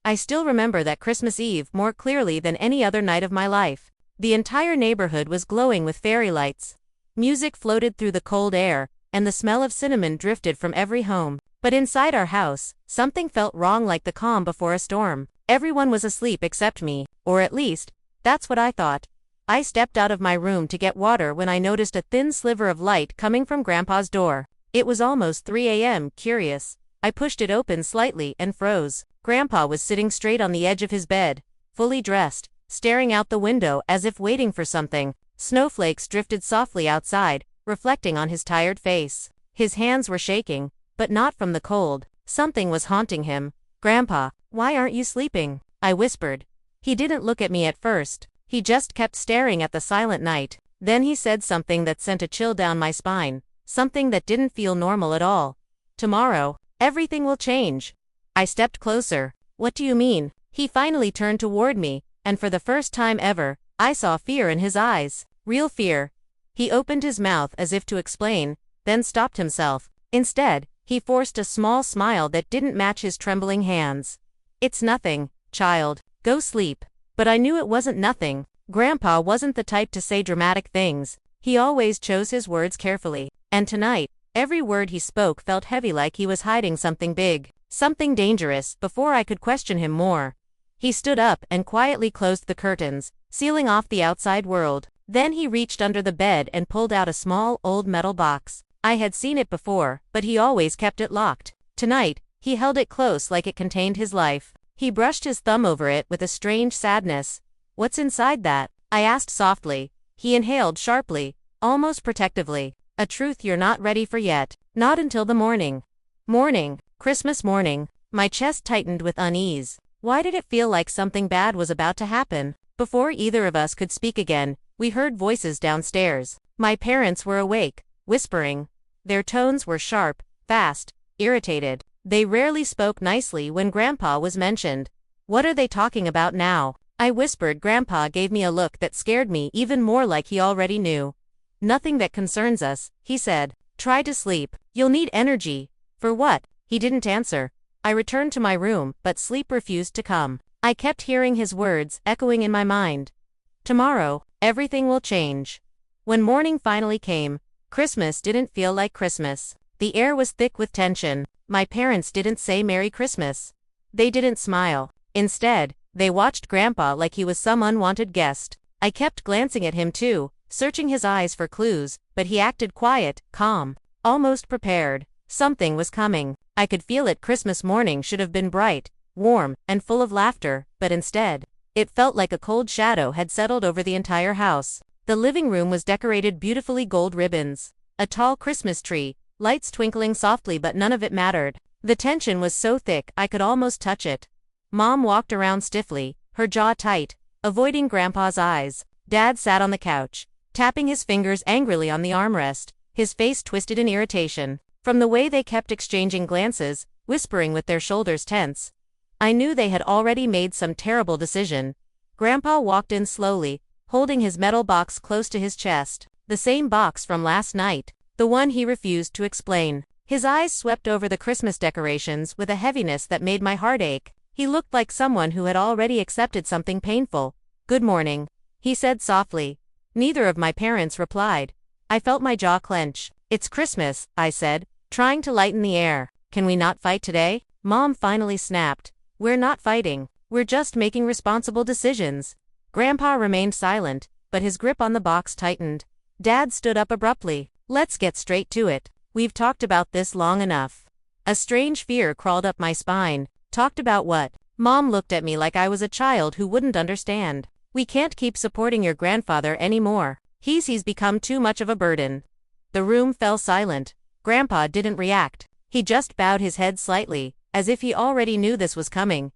I still remember that Christmas Eve more clearly than any other night of my life. The entire neighborhood was glowing with fairy lights. Music floated through the cold air, and the smell of cinnamon drifted from every home. But inside our house, something felt wrong, like the calm before a storm. Everyone was asleep except me, or at least, that's what I thought. I stepped out of my room to get water when I noticed a thin sliver of light coming from Grandpa's door. It was almost 3 a.m. Curious, I pushed it open slightly and froze. Grandpa was sitting straight on the edge of his bed, fully dressed, staring out the window as if waiting for something. Snowflakes drifted softly outside, reflecting on his tired face. His hands were shaking, but not from the cold. Something was haunting him. "Grandpa, why aren't you sleeping?" I whispered. He didn't look at me at first. He just kept staring at the silent night. Then he said something that sent a chill down my spine, something that didn't feel normal at all. "Tomorrow, everything will change." I stepped closer. "What do you mean?" He finally turned toward me, and for the first time ever, I saw fear in his eyes. Real fear. He opened his mouth as if to explain, then stopped himself. Instead, he forced a small smile that didn't match his trembling hands. "It's nothing, child. Go sleep." But I knew it wasn't nothing. Grandpa wasn't the type to say dramatic things. He always chose his words carefully. And tonight, every word he spoke felt heavy, like he was hiding something big, something dangerous. Before I could question him more, he stood up and quietly closed the curtains, sealing off the outside world. Then he reached under the bed and pulled out a small, old metal box. I had seen it before, but he always kept it locked. Tonight, he held it close, like it contained his life. He brushed his thumb over it with a strange sadness. "What's inside that?" I asked softly. He inhaled sharply, almost protectively. "A truth you're not ready for yet. Not until the morning." Morning. Christmas morning. My chest tightened with unease. Why did it feel like something bad was about to happen? Before either of us could speak again, we heard voices downstairs. My parents were awake, whispering. Their tones were sharp, fast, irritated. They rarely spoke nicely when Grandpa was mentioned. "What are they talking about now?" I whispered. Grandpa gave me a look that scared me even more, like he already knew. "Nothing that concerns us," he said. "Try to sleep. You'll need energy." "For what?" He didn't answer. I returned to my room, but sleep refused to come. I kept hearing his words echoing in my mind. "Tomorrow, everything will change." When morning finally came, Christmas didn't feel like Christmas. The air was thick with tension. My parents didn't say Merry Christmas. They didn't smile. Instead, they watched Grandpa like he was some unwanted guest. I kept glancing at him too, searching his eyes for clues, but he acted quiet, calm, almost prepared. Something was coming. I could feel it. Christmas morning should have been bright, warm, and full of laughter, but instead, it felt like a cold shadow had settled over the entire house. The living room was decorated beautifully, gold ribbons, a tall Christmas tree, lights twinkling softly, but none of it mattered. The tension was so thick I could almost touch it. Mom walked around stiffly, her jaw tight, avoiding Grandpa's eyes. Dad sat on the couch, tapping his fingers angrily on the armrest, his face twisted in irritation. From the way they kept exchanging glances, whispering with their shoulders tense, I knew they had already made some terrible decision. Grandpa walked in slowly, holding his metal box close to his chest. The same box from last night. The one he refused to explain. His eyes swept over the Christmas decorations with a heaviness that made my heart ache. He looked like someone who had already accepted something painful. "Good morning," he said softly. Neither of my parents replied. I felt my jaw clench. "It's Christmas," I said, trying to lighten the air. "Can we not fight today?" Mom finally snapped. "We're not fighting. We're just making responsible decisions." Grandpa remained silent, but his grip on the box tightened. Dad stood up abruptly. "Let's get straight to it. We've talked about this long enough." A strange fear crawled up my spine. Talked about what? Mom looked at me like I was a child who wouldn't understand. "We can't keep supporting your grandfather anymore. He's become too much of a burden." The room fell silent. Grandpa didn't react. He just bowed his head slightly, as if he already knew this was coming.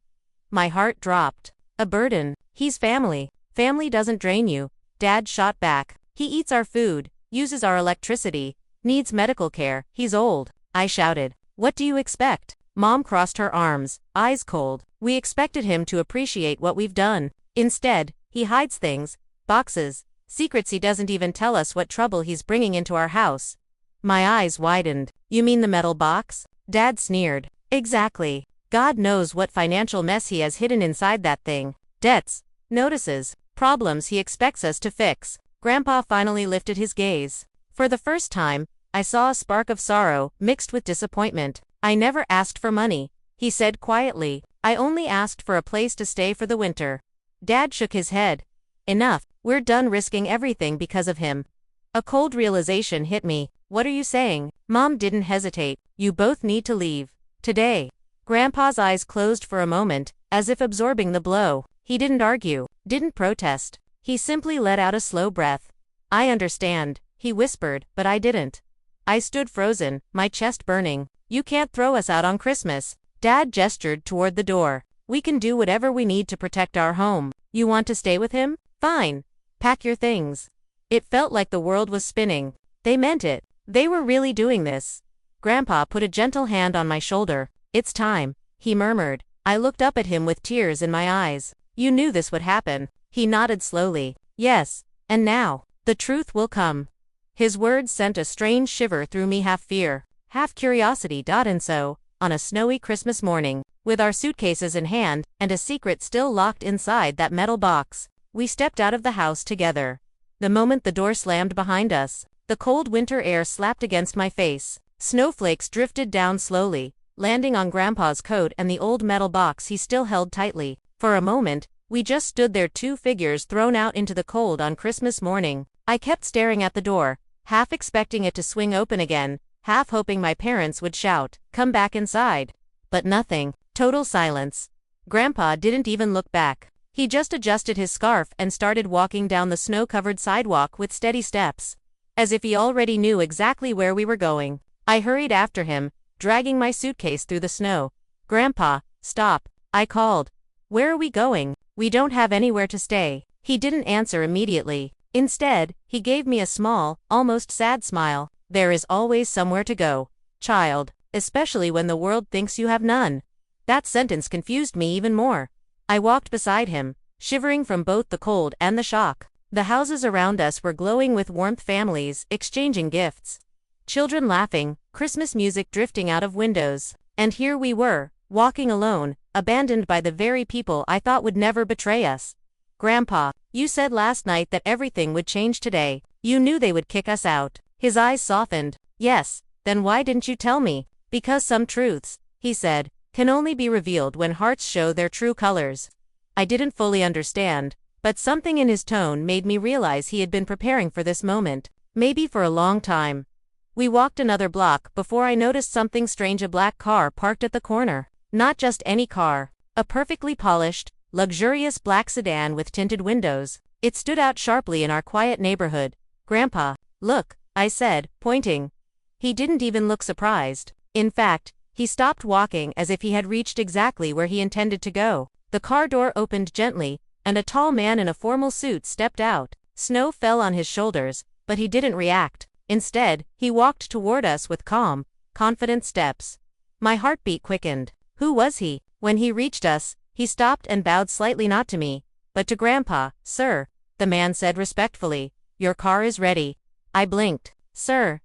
My heart dropped. "A burden? He's family. Family doesn't drain you," Dad shot back. "He eats our food, uses our electricity, needs medical care. He's old." I shouted. "What do you expect?" Mom crossed her arms, eyes cold. "We expected him to appreciate what we've done. Instead, he hides things, boxes, secrets. He doesn't even tell us what trouble he's bringing into our house." My eyes widened. "You mean the metal box?" Dad sneered. "Exactly. God knows what financial mess he has hidden inside that thing. Debts, notices, problems he expects us to fix. Grandpa finally lifted his gaze. For the first time, I saw a spark of sorrow, mixed with disappointment. I never asked for money, he said quietly. I only asked for a place to stay for the winter. Dad shook his head. Enough, we're done risking everything because of him. A cold realization hit me. What are you saying? Mom didn't hesitate. You both need to leave. Today. Grandpa's eyes closed for a moment, as if absorbing the blow. He didn't argue, didn't protest. He simply let out a slow breath. I understand, he whispered, but I didn't. I stood frozen, my chest burning. You can't throw us out on Christmas. Dad gestured toward the door. We can do whatever we need to protect our home. You want to stay with him? Fine. Pack your things. It felt like the world was spinning. They meant it. They were really doing this. Grandpa put a gentle hand on my shoulder. It's time, he murmured. I looked up at him with tears in my eyes. You knew this would happen. He nodded slowly. Yes, and now, the truth will come. His words sent a strange shiver through me, half fear, half curiosity. And so, on a snowy Christmas morning, with our suitcases in hand, and a secret still locked inside that metal box, we stepped out of the house together. The moment the door slammed behind us, the cold winter air slapped against my face. Snowflakes drifted down slowly, landing on Grandpa's coat and the old metal box he still held tightly. For a moment, we just stood there, two figures thrown out into the cold on Christmas morning. I kept staring at the door, half expecting it to swing open again, half hoping my parents would shout, "Come back inside." But nothing. Total silence. Grandpa didn't even look back. He just adjusted his scarf and started walking down the snow-covered sidewalk with steady steps, as if he already knew exactly where we were going. I hurried after him, dragging my suitcase through the snow. "Grandpa, stop," I called. "Where are we going? We don't have anywhere to stay." He didn't answer immediately. Instead, he gave me a small, almost sad smile. "There is always somewhere to go, child, especially when the world thinks you have none." That sentence confused me even more. I walked beside him, shivering from both the cold and the shock. The houses around us were glowing with warmth, families exchanging gifts, children laughing, Christmas music drifting out of windows. And here we were, walking alone, abandoned by the very people I thought would never betray us. "Grandpa, you said last night that everything would change today. You knew they would kick us out." His eyes softened. "Yes, then why didn't you tell me?" "Because some truths," he said, "can only be revealed when hearts show their true colors." I didn't fully understand, but something in his tone made me realize he had been preparing for this moment, maybe for a long time. We walked another block before I noticed something strange. A black car parked at the corner. Not just any car. A perfectly polished, luxurious black sedan with tinted windows. It stood out sharply in our quiet neighborhood. "Grandpa, look," I said, pointing. He didn't even look surprised. In fact, he stopped walking as if he had reached exactly where he intended to go. The car door opened gently, and a tall man in a formal suit stepped out. Snow fell on his shoulders, but he didn't react. Instead, he walked toward us with calm, confident steps. My heartbeat quickened. Who was he? When he reached us, he stopped and bowed slightly, not to me, but to Grandpa. "Sir," the man said respectfully, "your car is ready." I blinked. Sir.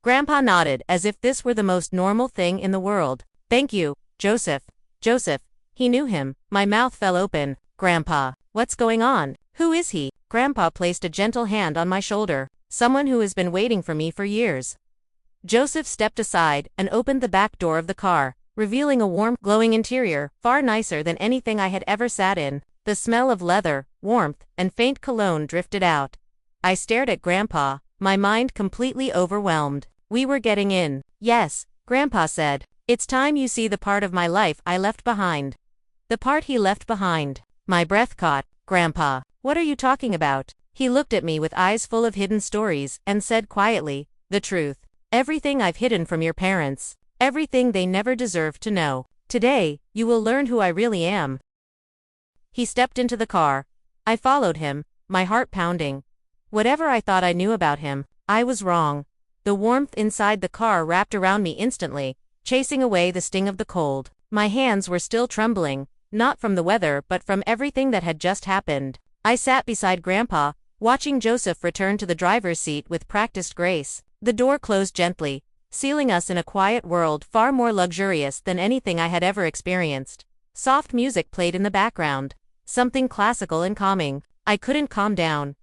Grandpa nodded as if this were the most normal thing in the world. "Thank you, Joseph." Joseph. He knew him. My mouth fell open. "Grandpa, what's going on? Who is he?" Grandpa placed a gentle hand on my shoulder. "Someone who has been waiting for me for years." Joseph stepped aside and opened the back door of the car, revealing a warm, glowing interior, far nicer than anything I had ever sat in. The smell of leather, warmth, and faint cologne drifted out. I stared at Grandpa, my mind completely overwhelmed. We were getting in. "Yes," Grandpa said. "It's time you see the part of my life I left behind." The part he left behind. My breath caught. "Grandpa, what are you talking about?" He looked at me with eyes full of hidden stories and said quietly, "The truth. Everything I've hidden from your parents. Everything they never deserved to know. Today, you will learn who I really am." He stepped into the car. I followed him, my heart pounding. Whatever I thought I knew about him, I was wrong. The warmth inside the car wrapped around me instantly, chasing away the sting of the cold. My hands were still trembling, not from the weather but from everything that had just happened. I sat beside Grandpa, watching Joseph return to the driver's seat with practiced grace. The door closed gently, sealing us in a quiet world far more luxurious than anything I had ever experienced. Soft music played in the background. Something classical and calming. I couldn't calm down.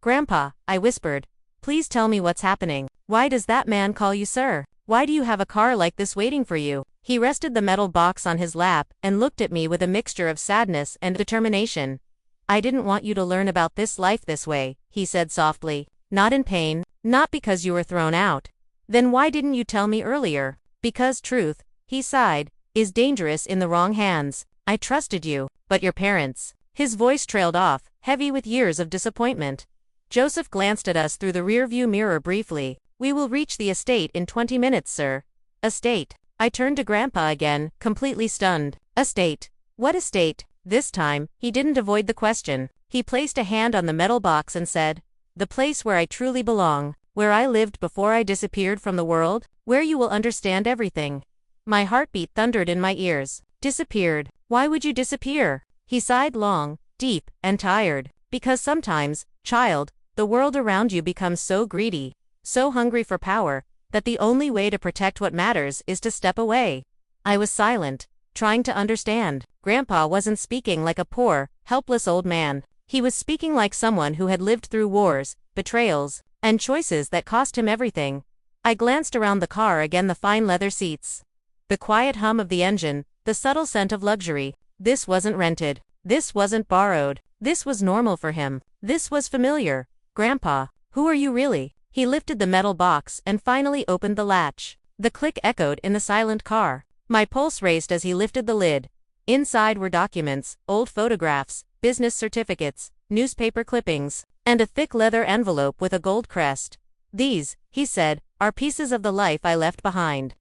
"Grandpa," I whispered, "please tell me what's happening. Why does that man call you sir? Why do you have a car like this waiting for you?" He rested the metal box on his lap and looked at me with a mixture of sadness and determination. "I didn't want you to learn about this life this way," he said softly. "Not in pain, not because you were thrown out. Then why didn't you tell me earlier?" "Because truth," he sighed, "is dangerous in the wrong hands. I trusted you, but your parents." His voice trailed off, heavy with years of disappointment. Joseph glanced at us through the rearview mirror briefly. "We will reach the estate in 20 minutes, sir." "Estate?" I turned to Grandpa again, completely stunned. "Estate? What estate?" This time, he didn't avoid the question. He placed a hand on the metal box and said, "The place where I truly belong, where I lived before I disappeared from the world, where you will understand everything." My heartbeat thundered in my ears. "Disappeared? Why would you disappear?" He sighed long, deep, and tired. "Because sometimes, child, the world around you becomes so greedy, so hungry for power, that the only way to protect what matters is to step away." I was silent, trying to understand. Grandpa wasn't speaking like a poor, helpless old man. He was speaking like someone who had lived through wars, betrayals, and choices that cost him everything. I glanced around the car again, the fine leather seats, the quiet hum of the engine, the subtle scent of luxury. This wasn't rented. This wasn't borrowed. This was normal for him. This was familiar. "Grandpa, who are you really?" He lifted the metal box and finally opened the latch. The click echoed in the silent car. My pulse raced as he lifted the lid. Inside were documents, old photographs, business certificates, newspaper clippings, and a thick leather envelope with a gold crest. "These," he said, "are pieces of the life I left behind."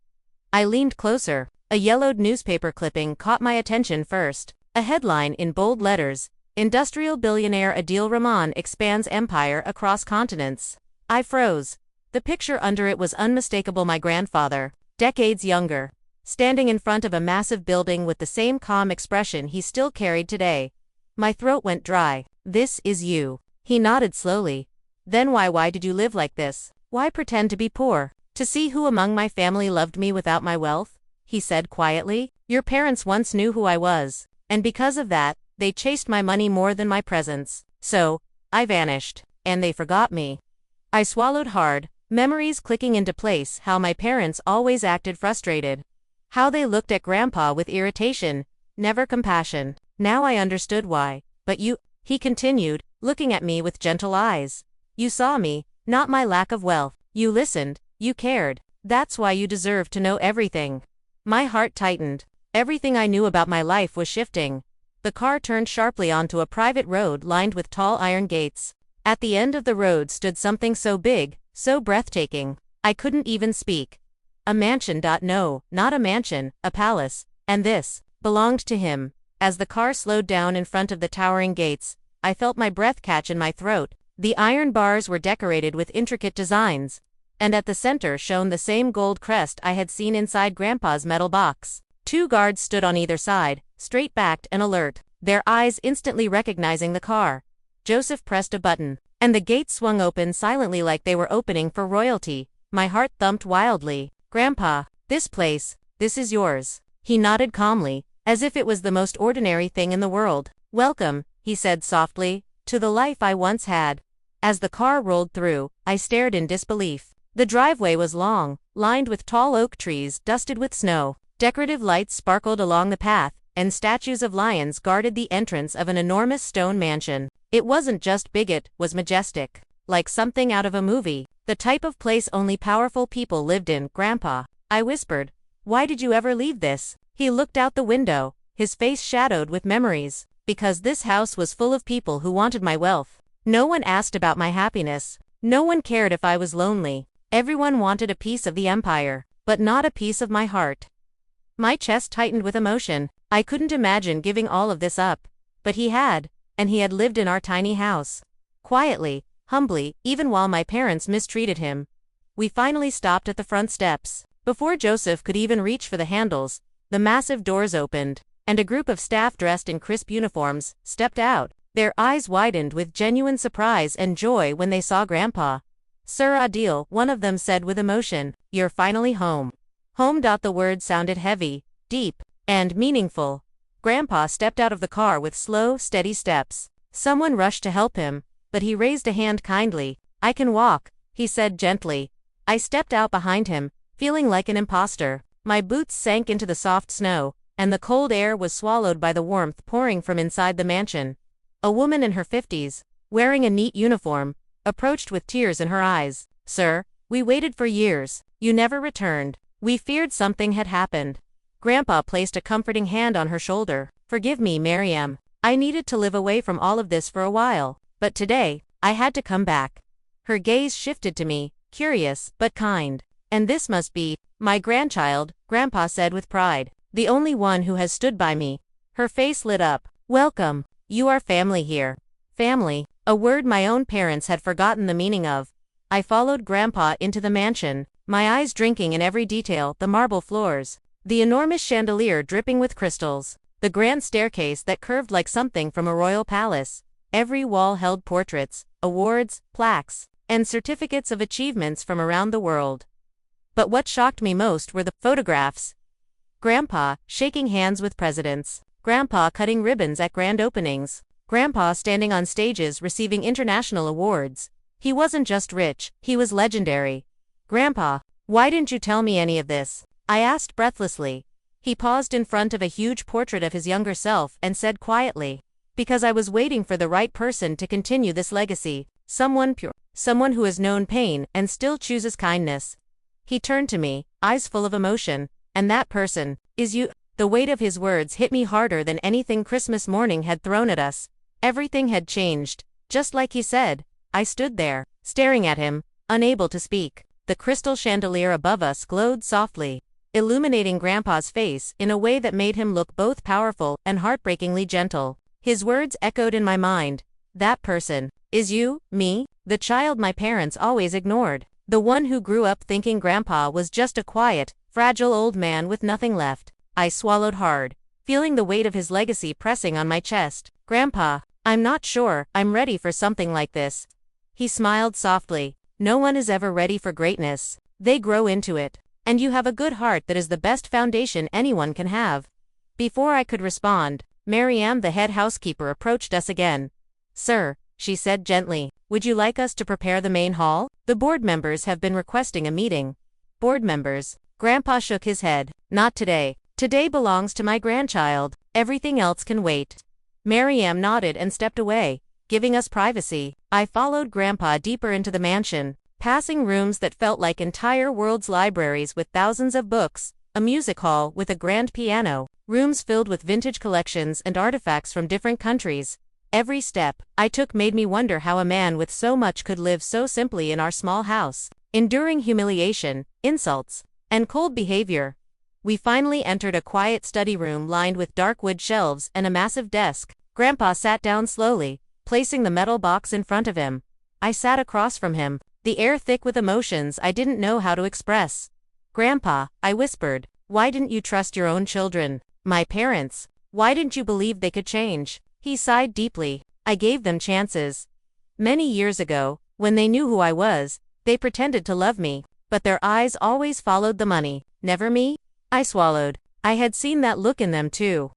I leaned closer. A yellowed newspaper clipping caught my attention first. A headline in bold letters: "Industrial billionaire Adil Rahman expands empire across continents." I froze. The picture under it was unmistakable. My grandfather, decades younger, standing in front of a massive building with the same calm expression he still carried today. My throat went dry. "This is you." He nodded slowly. "Then why did you live like this? Why pretend to be poor? To see who among my family loved me without my wealth?" He said quietly. "Your parents once knew who I was, and because of that, they chased my money more than my presence. So, I vanished, and they forgot me." I swallowed hard, memories clicking into place. How my parents always acted frustrated. How they looked at Grandpa with irritation, never compassion. Now I understood why. "But you," he continued, looking at me with gentle eyes. "You saw me, not my lack of wealth. You listened, you cared. That's why you deserve to know everything." My heart tightened. Everything I knew about my life was shifting. The car turned sharply onto a private road lined with tall iron gates. At the end of the road stood something so big, so breathtaking, I couldn't even speak. A mansion. No, not a mansion, a palace, and this belonged to him. As the car slowed down in front of the towering gates, I felt my breath catch in my throat. The iron bars were decorated with intricate designs, and at the center shone the same gold crest I had seen inside Grandpa's metal box. 2 guards stood on either side, straight-backed and alert, their eyes instantly recognizing the car. Joseph pressed a button, and the gates swung open silently like they were opening for royalty. My heart thumped wildly. "Grandpa, this place, this is yours." He nodded calmly, as if it was the most ordinary thing in the world. "Welcome," he said softly, "to the life I once had." As the car rolled through, I stared in disbelief. The driveway was long, lined with tall oak trees dusted with snow. Decorative lights sparkled along the path, and statues of lions guarded the entrance of an enormous stone mansion. It wasn't just big, it was majestic, like something out of a movie. The type of place only powerful people lived in. "Grandpa," I whispered, "why did you ever leave this?" He looked out the window, his face shadowed with memories. "Because this house was full of people who wanted my wealth. No one asked about my happiness. No one cared if I was lonely. Everyone wanted a piece of the empire, but not a piece of my heart." My chest tightened with emotion. I couldn't imagine giving all of this up. But he had, and he had lived in our tiny house. Quietly, humbly, even while my parents mistreated him. We finally stopped at the front steps. Before Joseph could even reach for the handles, the massive doors opened, and a group of staff dressed in crisp uniforms stepped out. Their eyes widened with genuine surprise and joy when they saw Grandpa. Sir Adil, one of them said with emotion. You're finally home. Home. The word sounded heavy, deep, and meaningful. Grandpa stepped out of the car with slow, steady steps. Someone rushed to help him, but he raised a hand kindly. I can walk, he said gently. I stepped out behind him, feeling like an imposter. My boots sank into the soft snow, and the cold air was swallowed by the warmth pouring from inside the mansion. A woman in her 50s, wearing a neat uniform, approached with tears in her eyes. Sir, we waited for years. You never returned. We feared something had happened. Grandpa placed a comforting hand on her shoulder. Forgive me, Maryam. I needed to live away from all of this for a while, but today, I had to come back. Her gaze shifted to me, curious, but kind. And this must be my grandchild, Grandpa said with pride. The only one who has stood by me. Her face lit up. Welcome. You are family here. Family, a word my own parents had forgotten the meaning of. I followed Grandpa into the mansion, my eyes drinking in every detail, the marble floors, the enormous chandelier dripping with crystals, the grand staircase that curved like something from a royal palace. Every wall held portraits, awards, plaques, and certificates of achievements from around the world. But what shocked me most were the photographs. Grandpa, shaking hands with presidents. Grandpa cutting ribbons at grand openings. Grandpa standing on stages receiving international awards. He wasn't just rich, he was legendary. Grandpa, why didn't you tell me any of this? I asked breathlessly. He paused in front of a huge portrait of his younger self and said quietly, because I was waiting for the right person to continue this legacy, someone pure, someone who has known pain and still chooses kindness. He turned to me, eyes full of emotion, and that person is you. The weight of his words hit me harder than anything Christmas morning had thrown at us. Everything had changed, just like he said. I stood there, staring at him, unable to speak. The crystal chandelier above us glowed softly, illuminating Grandpa's face in a way that made him look both powerful and heartbreakingly gentle. His words echoed in my mind. That person is you, me, the child my parents always ignored. The one who grew up thinking Grandpa was just a quiet, fragile old man with nothing left. I swallowed hard, feeling the weight of his legacy pressing on my chest. Grandpa, I'm not sure I'm ready for something like this. He smiled softly. No one is ever ready for greatness. They grow into it. And you have a good heart that is the best foundation anyone can have. Before I could respond, Maryam, the head housekeeper, approached us again. Sir, she said gently, would you like us to prepare the main hall? The board members have been requesting a meeting. Board members? Grandpa shook his head. Not today. Today belongs to my grandchild. Everything else can wait. Maryam nodded and stepped away, giving us privacy. I followed Grandpa deeper into the mansion, passing rooms that felt like entire world's libraries with thousands of books, a music hall with a grand piano, rooms filled with vintage collections and artifacts from different countries. Every step I took made me wonder how a man with so much could live so simply in our small house, enduring humiliation, insults, and cold behavior. We finally entered a quiet study room lined with dark wood shelves and a massive desk. Grandpa sat down slowly, placing the metal box in front of him. I sat across from him, the air thick with emotions I didn't know how to express. Grandpa, I whispered, why didn't you trust your own children? My parents. Why didn't you believe they could change? He sighed deeply. I gave them chances. Many years ago, when they knew who I was, they pretended to love me, but their eyes always followed the money, never me. I swallowed. I had seen that look in them too.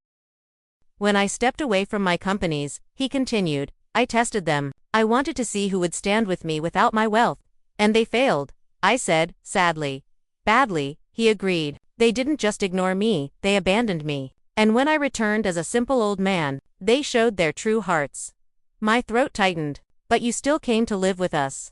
When I stepped away from my companies, he continued, I tested them. I wanted to see who would stand with me without my wealth. And they failed. I said, sadly. Badly, he agreed. They didn't just ignore me, they abandoned me. And when I returned as a simple old man, they showed their true hearts. My throat tightened. But you still came to live with us.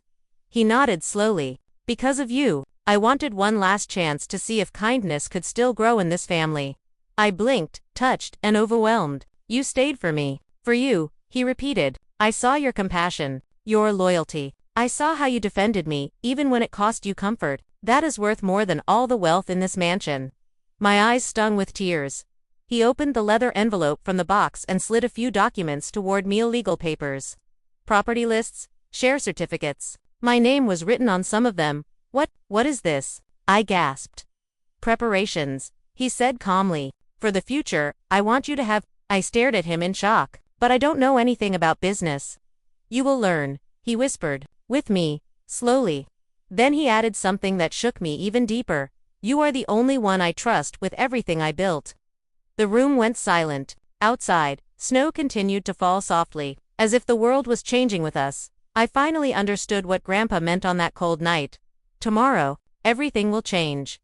He nodded slowly. Because of you. I wanted one last chance to see if kindness could still grow in this family. I blinked, touched, and overwhelmed. You stayed for me. For you, he repeated. I saw your compassion, your loyalty. I saw how you defended me, even when it cost you comfort. That is worth more than all the wealth in this mansion. My eyes stung with tears. He opened the leather envelope from the box and slid a few documents toward me, legal papers. Property lists, share certificates. My name was written on some of them. What is this? I gasped. Preparations, he said calmly. For the future, I want you to have. I stared at him in shock. But I don't know anything about business. You will learn, he whispered. With me, slowly. Then he added something that shook me even deeper. You are the only one I trust with everything I built. The room went silent. Outside, snow continued to fall softly, as if the world was changing with us. I finally understood what Grandpa meant on that cold night. Tomorrow, everything will change.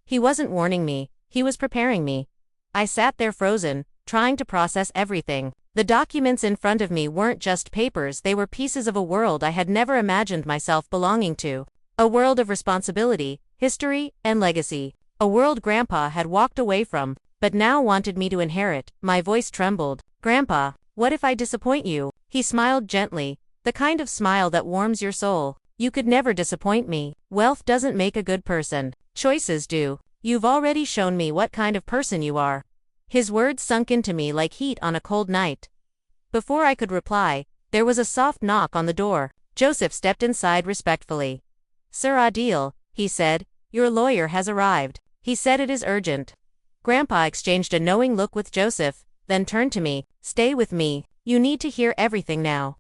He wasn't warning me, he was preparing me. I sat there frozen, trying to process everything. The documents in front of me weren't just papers, they were pieces of a world I had never imagined myself belonging to. A world of responsibility, history, and legacy. A world Grandpa had walked away from, but now wanted me to inherit. My voice trembled. Grandpa, what if I disappoint you? He smiled gently, the kind of smile that warms your soul. You could never disappoint me. Wealth doesn't make a good person. Choices do. You've already shown me what kind of person you are. His words sunk into me like heat on a cold night. Before I could reply, there was a soft knock on the door. Joseph stepped inside respectfully. Sir Adil, he said, your lawyer has arrived. He said it is urgent. Grandpa exchanged a knowing look with Joseph, then turned to me. Stay with me. You need to hear everything now.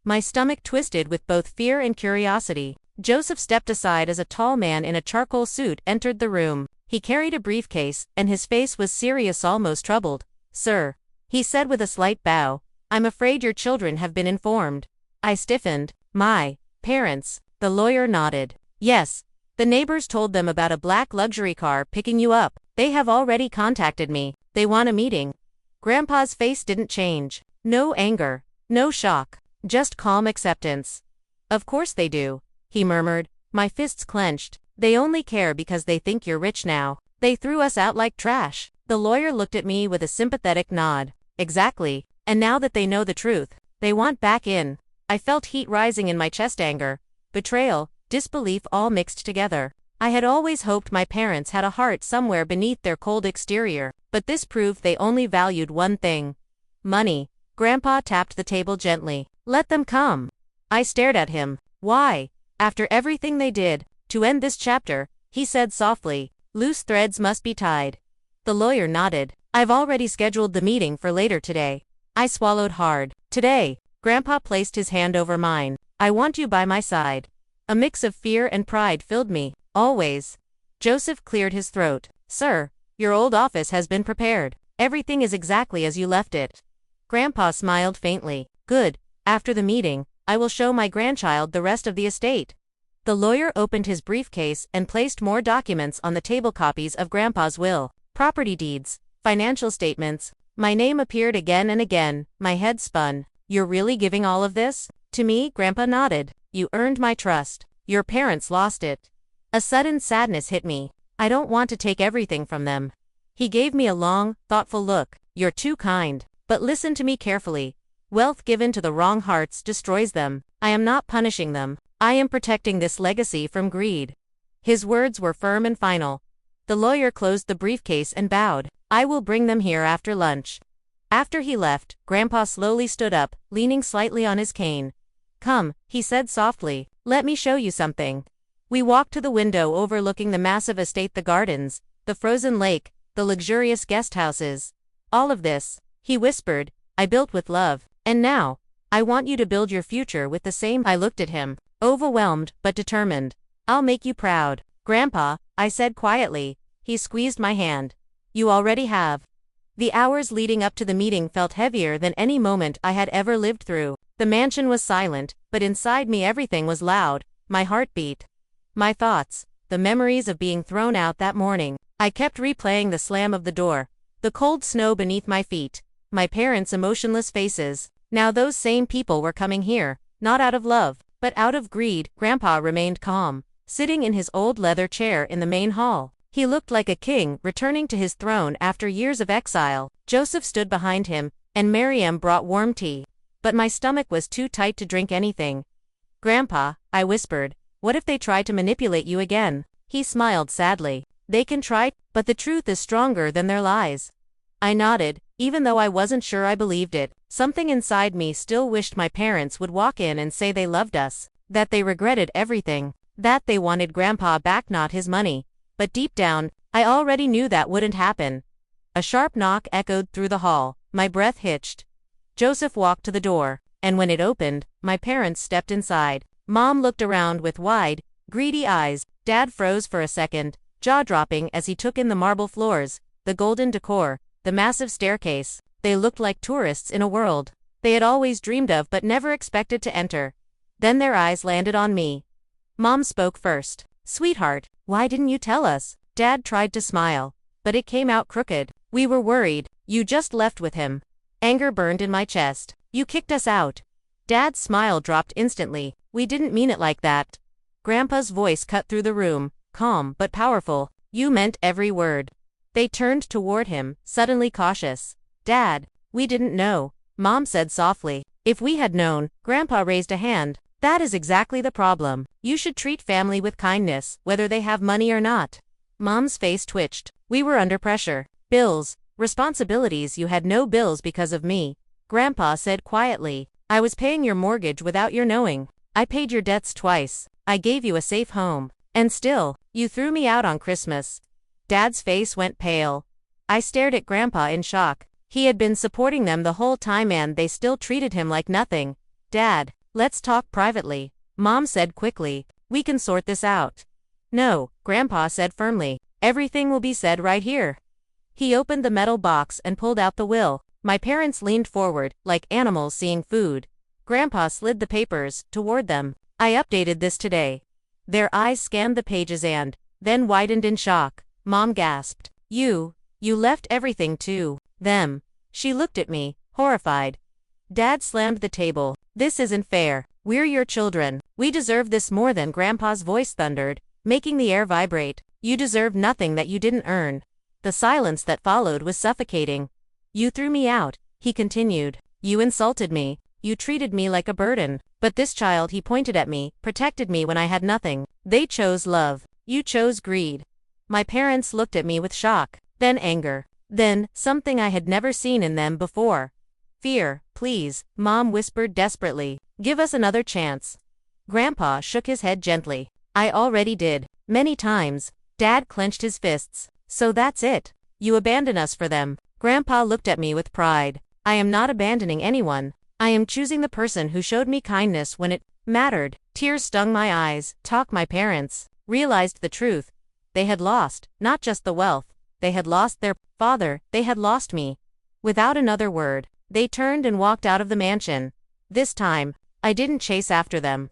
My stomach twisted with both fear and curiosity. Joseph stepped aside as a tall man in a charcoal suit entered the room. He carried a briefcase, and his face was serious, almost troubled. Sir, he said with a slight bow, I'm afraid your children have been informed. I stiffened. My parents. The lawyer nodded. Yes. The neighbors told them about a black luxury car picking you up. They have already contacted me. They want a meeting. Grandpa's face didn't change. No anger. No shock. Just calm acceptance. Of course they do, he murmured. My fists clenched. They only care because they think you're rich now. They threw us out like trash. The lawyer looked at me with a sympathetic nod. Exactly. And now that they know the truth, they want back in. I felt heat rising in my chest, anger, betrayal, disbelief all mixed together. I had always hoped my parents had a heart somewhere beneath their cold exterior, but this proved they only valued one thing. Money. Grandpa tapped the table gently. Let them come. I stared at him. Why? After everything they did, to end this chapter, he said softly, loose threads must be tied. The lawyer nodded. I've already scheduled the meeting for later today. I swallowed hard. Today. Grandpa placed his hand over mine. I want you by my side. A mix of fear and pride filled me. Always. Joseph cleared his throat. Sir, your old office has been prepared. Everything is exactly as you left it. Grandpa smiled faintly. Good. After the meeting, I will show my grandchild the rest of the estate. The lawyer opened his briefcase and placed more documents on the table, copies of Grandpa's will, property deeds, financial statements. My name appeared again and again. My head spun. You're really giving all of this? To me, Grandpa nodded. You earned my trust. Your parents lost it. A sudden sadness hit me. I don't want to take everything from them. He gave me a long, thoughtful look. You're too kind. But listen to me carefully. Wealth given to the wrong hearts destroys them. I am not punishing them. I am protecting this legacy from greed. His words were firm and final. The lawyer closed the briefcase and bowed. I will bring them here after lunch. After he left, Grandpa slowly stood up, leaning slightly on his cane. Come, he said softly. Let me show you something. We walked to the window overlooking the massive estate, the gardens, the frozen lake, the luxurious guest houses. All of this, he whispered, I built with love. And now, I want you to build your future with the same. I looked at him, overwhelmed but determined. I'll make you proud. Grandpa, I said quietly. He squeezed my hand. You already have. The hours leading up to the meeting felt heavier than any moment I had ever lived through. The mansion was silent, but inside me everything was loud. My heart beat. My thoughts, the memories of being thrown out that morning. I kept replaying the slam of the door, the cold snow beneath my feet, my parents' emotionless faces. Now those same people were coming here, not out of love, but out of greed. Grandpa remained calm, sitting in his old leather chair in the main hall. He looked like a king returning to his throne after years of exile. Joseph stood behind him, and Miriam brought warm tea. But my stomach was too tight to drink anything. Grandpa, I whispered, what if they try to manipulate you again? He smiled sadly. They can try, but the truth is stronger than their lies. I nodded, even though I wasn't sure I believed it. Something inside me still wished my parents would walk in and say they loved us, that they regretted everything, that they wanted Grandpa back, not his money. But deep down, I already knew that wouldn't happen. A sharp knock echoed through the hall. My breath hitched. Joseph walked to the door, and when it opened, my parents stepped inside. Mom looked around with wide, greedy eyes. Dad froze for a second, jaw-dropping as he took in the marble floors, the golden decor, the massive staircase. They looked like tourists in a world they had always dreamed of but never expected to enter. Then their eyes landed on me. Mom spoke first. "Sweetheart, why didn't you tell us?" Dad tried to smile, but it came out crooked. "We were worried. You just left with him." Anger burned in my chest. "You kicked us out." Dad's smile dropped instantly. "We didn't mean it like that." Grandpa's voice cut through the room, calm but powerful. "You meant every word." They turned toward him, suddenly cautious. "Dad, we didn't know," Mom said softly. "If we had known," Grandpa raised a hand. "That is exactly the problem. You should treat family with kindness, whether they have money or not." Mom's face twitched. "We were under pressure. Bills, responsibilities. You had no bills because of me," Grandpa said quietly. "I was paying your mortgage without your knowing. I paid your debts twice. I gave you a safe home. And still, you threw me out on Christmas." Dad's face went pale. I stared at Grandpa in shock. He had been supporting them the whole time and they still treated him like nothing. "Dad, let's talk privately," Mom said quickly. "We can sort this out." "No," Grandpa said firmly. "Everything will be said right here." He opened the metal box and pulled out the will. My parents leaned forward, like animals seeing food. Grandpa slid the papers toward them. "I updated this today." Their eyes scanned the pages and then widened in shock. Mom gasped. You left everything to them." She looked at me, horrified. Dad slammed the table. "This isn't fair. We're your children. We deserve this more than." Grandpa's voice thundered, making the air vibrate. "You deserve nothing that you didn't earn." The silence that followed was suffocating. "You threw me out," he continued. "You insulted me. You treated me like a burden. But this child," he pointed at me, "protected me when I had nothing. They chose love. You chose greed." My parents looked at me with shock, then anger, then something I had never seen in them before. "Fear, please," Mom whispered desperately. "Give us another chance." Grandpa shook his head gently. "I already did. Many times." Dad clenched his fists. "So that's it. You abandon us for them." Grandpa looked at me with pride. "I am not abandoning anyone. I am choosing the person who showed me kindness when it mattered." Tears stung my eyes. My parents realized the truth. They had lost, not just the wealth. They had lost their father. They had lost me. Without another word, they turned and walked out of the mansion. This time, I didn't chase after them.